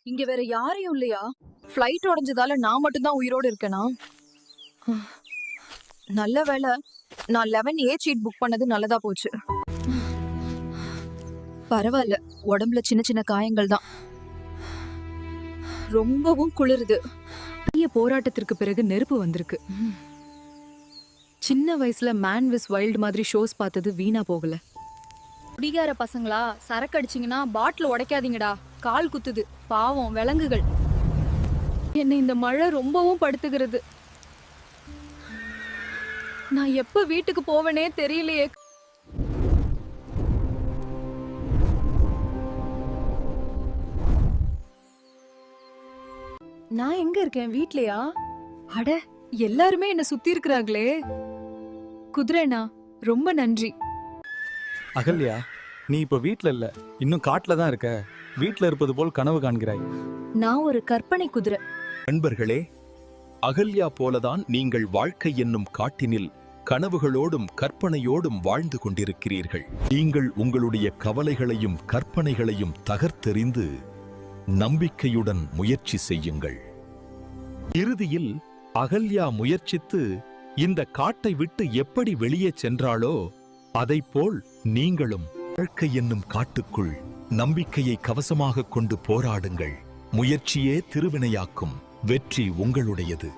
இங்க வேற யாரையும் இல்லையா? ஃப்ளைட் உடைஞ்சதால நான் மட்டும்தான் உயிரோட இருக்கேனா? நல்ல வேளை நான் 11A சீட் புக் பண்ணது நல்லதா போச்சு. பரவாயில்ல, உடம்புல சின்ன சின்ன காயங்கள் தான். ரொம்பவும் குளிருது. பெரிய போராட்டத்திற்கு பிறகு நெருப்பு வந்திருக்கு. சின்ன வயசுல மேன் விஸ் வைல்ட் மாதிரி ஷோஸ் பார்த்தது வீணா போகல. குடிகார பசங்களா, சரக்கு அடிச்சிங்கன்னா பாட்டில் உடைக்காதீங்கடா, கால் குத்துது. பாவம் விலங்குகள். என்னை இந்த மழை ரொம்பவும் படுத்துகிறது. நான் எப்ப வீட்டுக்கு போவேனே தெரியலையே. நான் எங்க இருக்கேன்? வீட்லயா? அட, எல்லாருமே என்ன சுத்தி இருக்கிறாங்களே. குதிரைனா ரொம்ப நன்றி. அகல்யா, நீ இப்ப வீட்ல இல்ல, இன்னும் காட்டுல தான் இருக்க. வீட்ல இருப்பது போல் கனவு காண்கிறாய். நான் ஒரு கற்பனை குதிரை. நண்பர்களே, அகல்யா போலதான் நீங்கள் வாழ்க்கை என்னும் காட்டினில் கனவுகளோடும் கற்பனையோடும் வாழ்ந்து கொண்டிருக்கிறீர்கள். நீங்கள் உங்களுடைய கவலைகளையும் கற்பனைகளையும் தகர்த்தெறிந்து நம்பிக்கையுடன் முயற்சி செய்யுங்கள். இறுதியில் அகல்யா முயற்சித்து இந்த காட்டை விட்டு எப்படி வெளியே சென்றாளோ அதைப்போல் நீங்களும் வாழ்க்கை என்னும் காட்டுக்குள் நம்பிக்கையை கவசமாக கொண்டு போராடுங்கள். முயற்சியே திருவினையாக்கும். வெற்றி உங்களுடையது.